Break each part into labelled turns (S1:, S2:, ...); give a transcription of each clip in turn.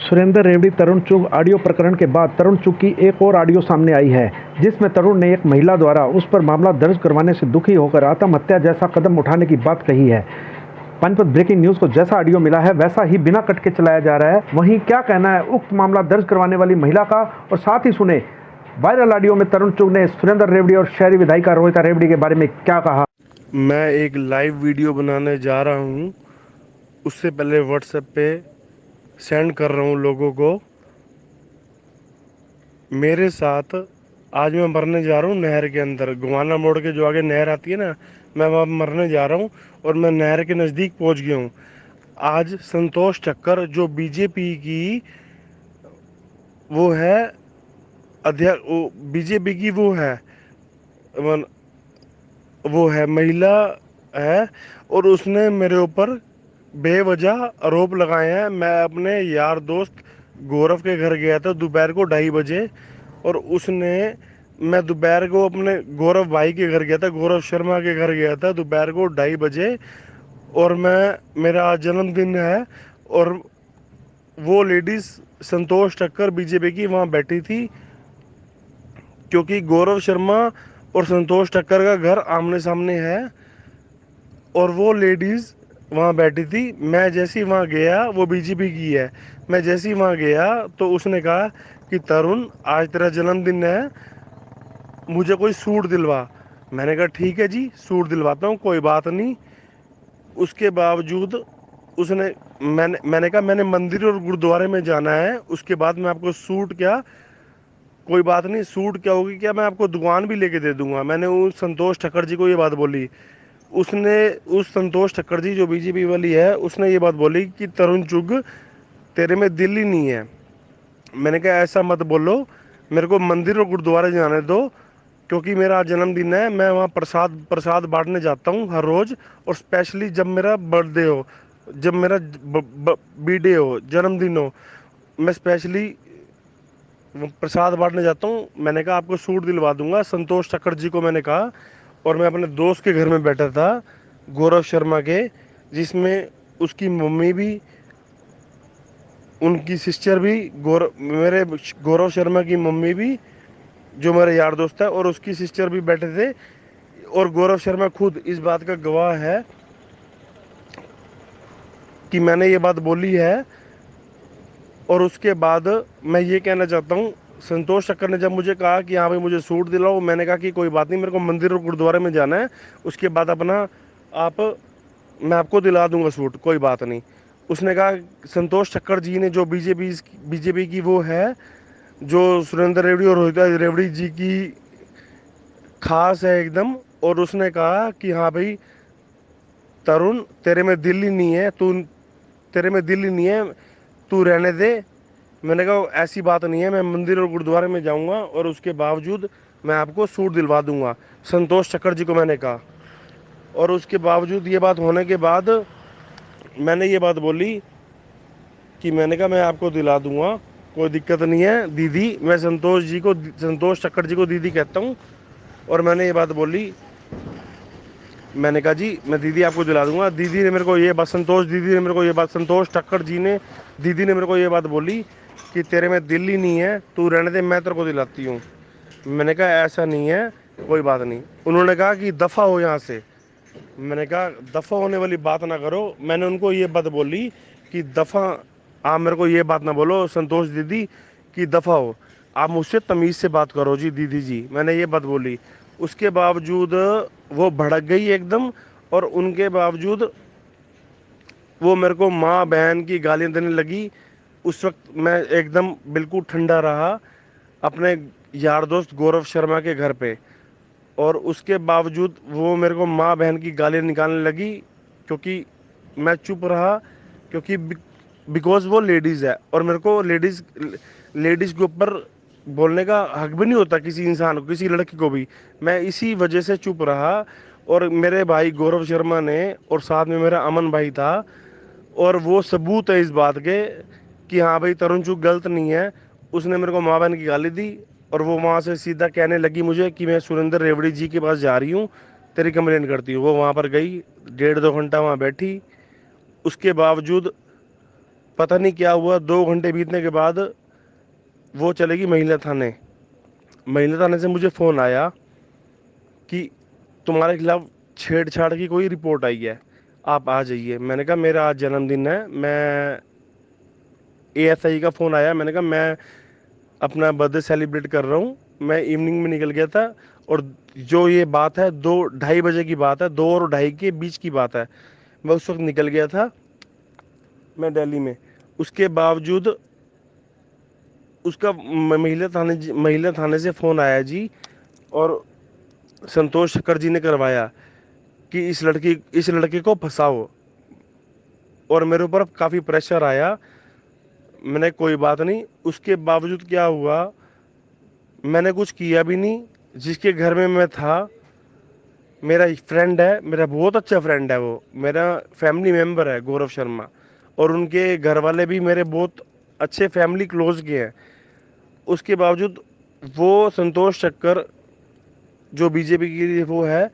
S1: सुरेंद्र रेवड़ी तरुण चुग ऑडियो प्रकरण के बाद तरुण चुग की एक और ऑडियो सामने आई है, जिसमें तरुण ने एक महिला द्वारा उस पर मामला दर्ज करवाने से दुखी होकर आत्महत्या जैसा कदम उठाने की बात कही है। पानीपत ब्रेकिंग न्यूज को जैसा ऑडियो मिला है वैसा ही बिना कट के चलाया जा रहा है। वहीं क्या कहना है उक्त मामला दर्ज करवाने वाली महिला का, और साथ ही सुने वायरल ऑडियो में तरुण चुग ने सुरेंद्र रेवड़ी और शहरी विधायिका रोहिता रेवड़ी के बारे में क्या कहा।
S2: मैं एक लाइव वीडियो बनाने जा रहा हूँ, उससे पहले व्हाट्सएप पे सेंड कर रहा हूँ लोगों को। मेरे साथ आज मैं मरने जा रहा हूँ नहर के अंदर, गुवाना मोड़ के जो आगे नहर आती है ना, मैं वहाँ मरने जा रहा हूँ और मैं नहर के नज़दीक पहुँच गया हूँ। आज संतोष ठक्कर जो बीजेपी की वो है अध्यक्ष, बीजेपी की वो है महिला है, और उसने मेरे ऊपर बेवजह आरोप लगाए हैं। मैं अपने यार दोस्त गौरव के घर गया था दोपहर को 2:30 बजे, और मैं दोपहर को अपने गौरव भाई के घर गया था, गौरव शर्मा के घर गया था दोपहर को 2:30 बजे। और मेरा आज जन्मदिन है, और वो लेडीज संतोष ठक्कर बीजेपी की वहाँ बैठी थी, क्योंकि गौरव शर्मा और संतोष ठक्कर का घर आमने सामने है, और वो लेडीज़ वहाँ बैठी थी। मैं जैसे ही वहाँ गया, वो बीजेपी की है, मैं जैसे ही वहाँ गया तो उसने कहा कि तरुण आज तेरा जन्मदिन है, मुझे कोई सूट दिलवा। मैंने कहा ठीक है जी, सूट दिलवाता हूँ, कोई बात नहीं। उसके बावजूद उसने मैंने कहा मैंने मंदिर और गुरुद्वारे में जाना है, उसके बाद मैं आपको सूट क्या, कोई बात नहीं, सूट क्या होगी क्या, मैं आपको दुकान भी लेके दे दूंगा। मैंने उस संतोष ठक्कर जी को ये बात बोली। उसने उस संतोष ठक्कर जी जो बीजेपी वाली है, उसने ये बात बोली कि तरुण चुग तेरे में दिल ही नहीं है। मैंने कहा ऐसा मत बोलो, मेरे को मंदिर और गुरुद्वारे जाने दो, क्योंकि मेरा जन्मदिन है। मैं वहाँ प्रसाद प्रसाद बांटने जाता हूँ हर रोज़, और स्पेशली जब मेरा बर्थडे हो, जब मेरा बर्थडे हो, जन्मदिन हो, मैं स्पेशली प्रसाद बांटने जाता हूँ। मैंने कहा आपको सूट दिलवा दूंगा, संतोष ठक्कर जी को मैंने कहा। और मैं अपने दोस्त के घर में बैठा था, गौरव शर्मा के, जिसमें उसकी मम्मी भी, उनकी सिस्टर भी, मेरे गौरव शर्मा की मम्मी भी, जो मेरा यार दोस्त है, और उसकी सिस्टर भी बैठे थे। और गौरव शर्मा खुद इस बात का गवाह है कि मैंने ये बात बोली है। और उसके बाद मैं ये कहना चाहता हूँ, संतोष ठक्कर ने जब मुझे कहा कि हाँ भाई मुझे सूट दिलाओ, मैंने कहा कि कोई बात नहीं, मेरे को मंदिर और गुरुद्वारे में जाना है, उसके बाद आप मैं आपको दिला दूंगा सूट, कोई बात नहीं। उसने कहा, संतोष ठक्कर जी ने जो बीजेपी की वो है, जो सुरेंद्र रेवड़ी और रोहिता रेवड़ी जी की खास है एकदम, और उसने कहा कि हाँ भाई तरुण तेरे में दिल ही नहीं है, तेरे में दिल ही नहीं है, तू रहने दे। मैंने कहा ऐसी बात नहीं है, मैं मंदिर और गुरुद्वारे में जाऊंगा और उसके बावजूद मैं आपको सूट दिलवा दूंगा, संतोष ठक्कर जी को मैंने कहा। और उसके बावजूद ये बात होने के बाद मैंने ये बात बोली कि मैंने कहा मैं आपको दिला दूंगा, कोई दिक्कत नहीं है दीदी। मैं संतोष ठक्कर जी को दीदी कहता हूँ। और मैंने ये बात बोली, मैंने कहा जी मैं दीदी आपको दिला दूंगा। दीदी ने मेरे को ये बात संतोष ठक्कर जी ने, दीदी ने मेरे को ये बात बोली कि तेरे में दिल ही नहीं है, तू रहने दे, मैं तेरे को दिलाती हूँ। मैंने कहा ऐसा नहीं है, कोई बात नहीं। उन्होंने कहा कि दफ़ा हो यहाँ से। मैंने कहा दफ़ा होने वाली बात ना करो। मैंने उनको ये बात बोली कि दफ़ा, आप मेरे को ये बात ना बोलो संतोष दीदी कि दफ़ा हो, आप मुझसे तमीज़ से बात करो जी दीदी जी, मैंने ये बात बोली। उसके बावजूद वो भड़क गई एकदम, और उनके बावजूद वो मेरे को माँ बहन की गालियाँ देने लगी। उस वक्त मैं एकदम बिल्कुल ठंडा रहा अपने यार दोस्त गौरव शर्मा के घर पे, और उसके बावजूद वो मेरे को माँ बहन की गालियाँ निकालने लगी, क्योंकि मैं चुप रहा, क्योंकि बिकॉज वो लेडीज़ है, और मेरे को लेडीज़ के ऊपर बोलने का हक भी नहीं होता किसी इंसान को, किसी लड़की को भी। मैं इसी वजह से चुप रहा। और मेरे भाई गौरव शर्मा ने, और साथ में मेरा अमन भाई था, और वो सबूत है इस बात के कि हाँ भाई तरुण चुग गलत नहीं है। उसने मेरे को माँ बहन की गाली दी, और वो वहाँ से सीधा कहने लगी मुझे कि मैं सुरेंद्र रेवड़ी जी के पास जा रही हूँ, तेरी कंप्लेन करती हूँ। वो वहाँ पर गई, 1.5-2 घंटा वहाँ बैठी। उसके बावजूद पता नहीं क्या हुआ, 2 घंटे बीतने के बाद वो चलेगी महिला थाने। महिला थाने से मुझे फ़ोन आया कि तुम्हारे खिलाफ छेड़छाड़ की कोई रिपोर्ट आई है, आप आ जाइए। मैंने कहा मेरा आज जन्मदिन है, मैं एएसआई का फ़ोन आया, मैंने कहा मैं अपना बर्थडे सेलिब्रेट कर रहा हूँ। मैं इवनिंग में निकल गया था, और जो ये बात है 2-2:30 बजे की बात है, 2 और 2:30 के बीच की बात है। मैं उस वक्त निकल गया था, मैं दिल्ली में। उसके बावजूद उसका महिला थाने से फ़ोन आया जी, और संतोष शक्कर जी ने करवाया कि इस लड़के को फंसाओ। और मेरे ऊपर काफ़ी प्रेशर आया। मैंने कोई बात नहीं, उसके बावजूद क्या हुआ, मैंने कुछ किया भी नहीं। जिसके घर में मैं था, मेरा एक फ्रेंड है, मेरा बहुत अच्छा फ्रेंड है, वो मेरा फैमिली मेम्बर है, गौरव शर्मा। और उनके घर वाले भी मेरे बहुत अच्छे फैमिली क्लोज के हैं। उसके बावजूद वो संतोष शक्कर जो बीजेपी की वो है,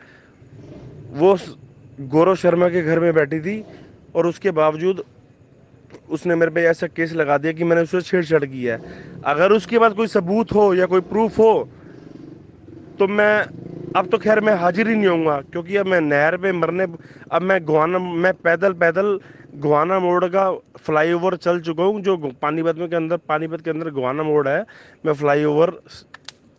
S2: वो गौरव शर्मा के घर में बैठी थी, और उसके बावजूद उसने मेरे पे ऐसा केस लगा दिया कि मैंने उससे छेड़छाड़ की है। अगर उसके पास कोई सबूत हो या कोई प्रूफ हो, तो मैं अब तो खैर मैं हाजिर ही नहीं होऊंगा, क्योंकि अब मैं नहर पे मरने, अब मैं पैदल पैदल गोवाना मोड़ का फ्लाईओवर चल चुका हूँ, जो पानीपत के अंदर गोवाना मोड़ है। मैं फ्लाईओवर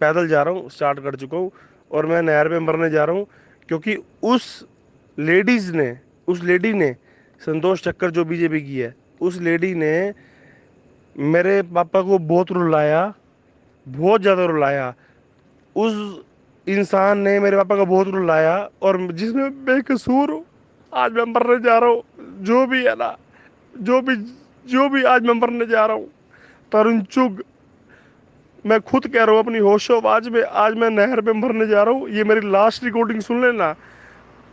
S2: पैदल जा रहा हूँ, स्टार्ट कर चुका हूँ, और मैं नहर पे मरने जा रहा हूँ। क्योंकि उस लेडी ने संतोष ठक्कर जो बीजेपी की है, उस लेडी ने मेरे पापा को बहुत रुलाया, बहुत ज़्यादा रुलाया। उस इंसान ने मेरे पापा को बहुत रुलाया, और जिसमें बेकसूर हूँ, आज मैं मरने जा रहा हूँ। जो भी है ना, जो भी जो भी आज मैं मरने जा रहा हूँ। तरुण चुग, मैं खुद कह रहा हूँ अपनी होशोबाज में, आज मैं नहर पे मरने जा रहा हूँ। ये मेरी लास्ट रिकॉर्डिंग सुन लेना,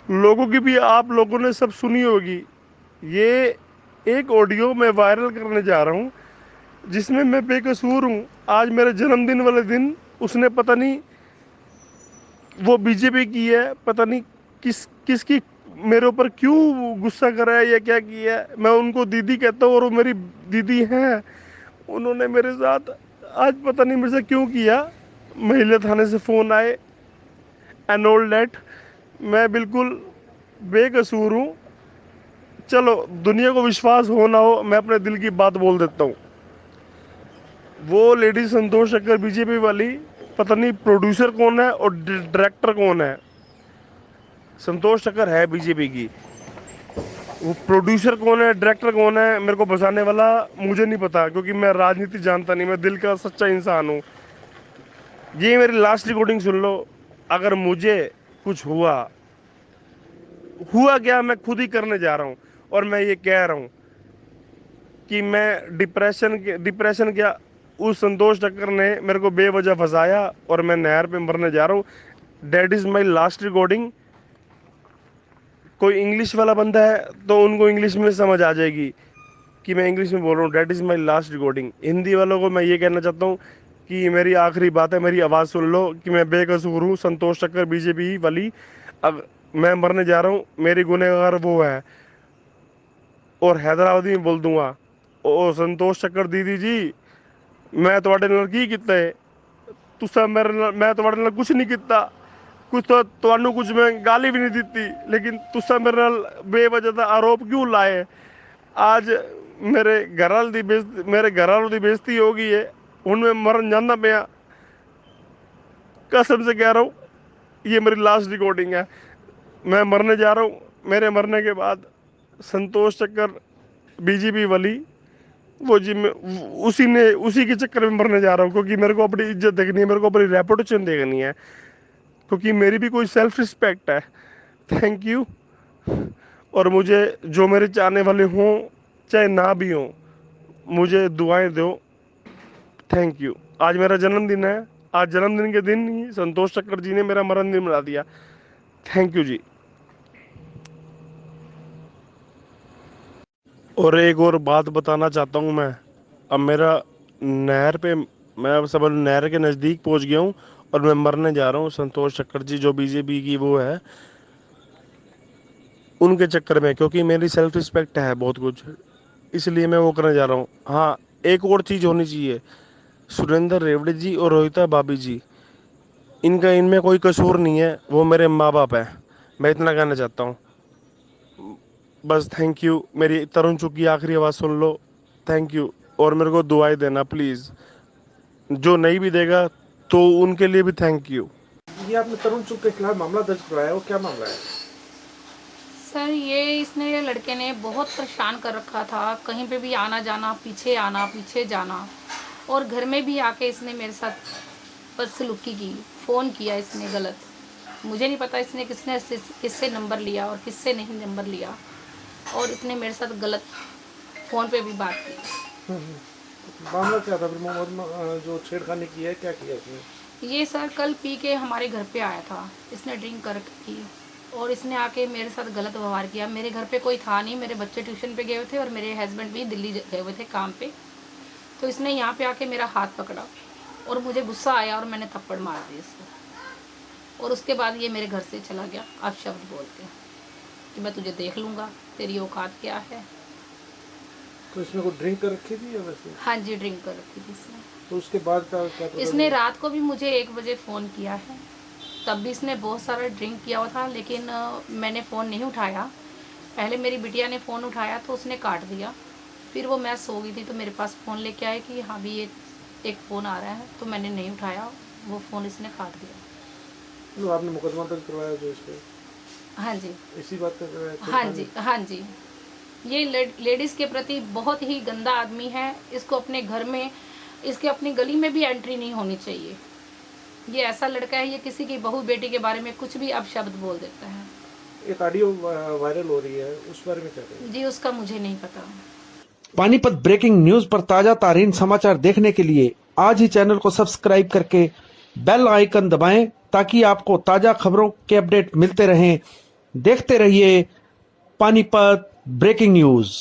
S2: लोगों की भी आप लोगों ने सब सुनी होगी। ये एक ऑडियो मैं वायरल करने जा रहा हूँ, जिसमें मैं बेकसूर हूँ। आज मेरे जन्मदिन वाले दिन उसने पता नहीं, वो बीजेपी की है, पता नहीं किसकी मेरे ऊपर क्यों गुस्सा करा है या क्या किया है। मैं उनको दीदी कहता हूँ, और वो मेरी दीदी हैं। उन्होंने मेरे साथ आज पता नहीं मेरे से क्यों किया। महिला थाने से फ़ोन आए, एंड ऑल दैट। मैं बिल्कुल बेकसूर हूँ। चलो, दुनिया को विश्वास हो ना हो, मैं अपने दिल की बात बोल देता हूँ। वो लेडी संतोष शक्कर बीजेपी वाली, पता नहीं प्रोड्यूसर कौन है और डायरेक्टर कौन है। संतोष शक्कर है बीजेपी की, वो प्रोड्यूसर कौन है, डायरेक्टर कौन है, मेरे को बचाने वाला मुझे नहीं पता, क्योंकि मैं राजनीति जानता नहीं, मैं दिल का सच्चा इंसान हूँ। ये मेरी लास्ट रिकॉर्डिंग सुन लो। अगर मुझे कुछ हुआ हुआ क्या, मैं खुद ही करने जा रहा हूँ। और मैं ये कह रहा हूँ कि मैं डिप्रेशन क्या, उस संतोष टक्कर ने मेरे को बेवजह फंसाया, और मैं नहर पे मरने जा रहा हूँ। That is my last recording. कोई इंग्लिश वाला बंदा है तो उनको इंग्लिश में समझ आ जाएगी कि मैं इंग्लिश में बोल रहा हूँ। That is my last recording. Hindi वालों को मैं ये कहना चाहता हूँ कि मेरी आखिरी बात है, मेरी आवाज़ सुन लो कि मैं बेकसूर हूँ, संतोष टक्कर बीजेपी वाली। अब मैं मरने जा रहा हूँ, मेरी गुनहगार वो है। और हैदराबादी में बोल दूंगा, ओ संतोष टक्कर दीदी जी, मैं ਤੁਹਾਡੇ ਨਾਲ ਕੀ ਕੀਤਾ ਹੈ? ਤੁਸੀਂ ਮੇਰੇ ਨਾਲ, मैं ਤੁਹਾਡੇ ਨਾਲ कुछ नहीं किया, कुछ तो ਤੁਹਾਨੂੰ कुछ मैं गाली भी नहीं दी, लेकिन तुसा मेरे नाल बेवजह का आरोप क्यों लाए? आज मेरे घर वाले की बेइज्जती, मेरे घर वालों की बेइज्जती हो गई है। हूँ मैं मरन जाना पाया, कसम से कह रहा हूँ। ये मेरी लास्ट रिकॉर्डिंग है, मैं मरने जा रहा हूँ। मेरे मरने के बाद संतोष चक्कर बीजेपी वाली, वो जी मैं उसी के चक्कर में मरने जा रहा हूँ, क्योंकि मेरे को अपनी इज्जत देखनी है, मेरे को अपनी रेपुटेशन देखनी है, क्योंकि मेरी भी कोई सेल्फ रिस्पेक्ट है। Thank you. और मुझे जो मेरे चाहने वाले हों चाहे ना भी हों, मुझे दुआएं दो। Thank you. आज मेरा जन्मदिन है, आज जन्मदिन के दिन ही संतोष चक्कर जी ने मेरा मरण दिन बना दिया। थैंक यू जी। और एक और बात बताना चाहता हूँ मैं। अब मेरा नहर पे, मैं अब सब नहर के नज़दीक पहुँच गया हूँ, और मैं मरने जा रहा हूँ। संतोष चक्कर जी जो बीजेपी की वो है, उनके चक्कर में, क्योंकि मेरी सेल्फ रिस्पेक्ट है बहुत कुछ। इसलिए मैं वो करने जा रहा हूँ। हाँ, एक और चीज़ होनी चाहिए, सुरेंद्र रेवड़ी जी और रोहिता भाभी जी, इनमें कोई कसूर नहीं है, वो मेरे माँ बाप हैं। मैं इतना कहना चाहता हूँ बस। Thank you. मेरी तरुण चुग की आखिरी आवाज़ सुन लो। Thank you. और मेरे को दुआएं देना प्लीज़, जो नहीं भी देगा तो उनके लिए भी थैंक यू।
S1: ये आपने तरुण चुग के खिलाफ मामला दर्ज करवाया है, वो क्या मामला है?
S3: सर ये लड़के ने बहुत परेशान कर रखा था, कहीं पे भी आना जाना, पीछे आना पीछे जाना, और घर में भी आके इसने मेरे साथ बदसलूकी की, फ़ोन किया इसने गलत। मुझे नहीं पता इसने किससे नंबर लिया और किससे नहीं नंबर लिया, और इसने मेरे साथ गलत फ़ोन पे भी बात की।
S1: मामला क्या था फिर? मोहम्मद जो छेड़खानी की है, क्या किया इसने?
S3: ये सर कल पी के हमारे घर पे आया था, इसने ड्रिंक कर की, और इसने आके मेरे साथ गलत व्यवहार किया। मेरे घर पे कोई था नहीं, मेरे बच्चे ट्यूशन पे गए हुए थे और मेरे हस्बैंड भी दिल्ली गए हुए थे काम पे। तो इसने यहाँ पे आके मेरा हाथ पकड़ा और मुझे गुस्सा आया और मैंने थप्पड़ मार दिया इसको, और उसके बाद ये मेरे घर से चला गया आप शब्द बोल के कि मैं तुझे देख लूँगा, तेरी औकात क्या है।
S1: तो इसने कोई ड्रिंक कर रखी थी या वैसे?
S3: हाँ जी, ड्रिंक कर रखी थी इसने।
S1: तो उसके बाद क्या क्या
S3: इसने रात को भी मुझे 1 बजे फ़ोन किया है, तब भी इसने बहुत सारा ड्रिंक किया हुआ था, लेकिन मैंने फ़ोन नहीं उठाया। पहले मेरी बिटिया ने फ़ोन उठाया तो उसने काट दिया, फिर वो मैं सो गई थी तो मेरे पास फ़ोन लेके आए कि हाँ भी ये एक फ़ोन आ रहा है, तो मैंने नहीं उठाया, वो फ़ोन इसने काट दिया।
S1: तो आपने मुकदमा दर्ज करवाया जो इस पे?
S3: हाँ जी,
S1: इसी बात पे करवाया?
S3: हाँ जी, हाँ जी। ये लेडीज़ के प्रति बहुत ही गंदा आदमी है, इसको अपने घर में, इसके अपनी गली में भी एंट्री नहीं होनी चाहिए। ये ऐसा लड़का है, ये किसी की बहू बेटी के बारे में कुछ भी अपशब्द बोल देता है।
S1: एक ऑडियो वायरल हो रही है, उस बारे में क्या कहेंगे?
S3: जी उसका मुझे नहीं पता।
S1: पानीपत ब्रेकिंग न्यूज पर ताजा तारीन समाचार देखने के लिए आज ही चैनल को सब्सक्राइब करके बेल आइकन दबाएं, ताकि आपको ताजा खबरों के अपडेट मिलते रहें। देखते रहिए पानीपत ब्रेकिंग न्यूज।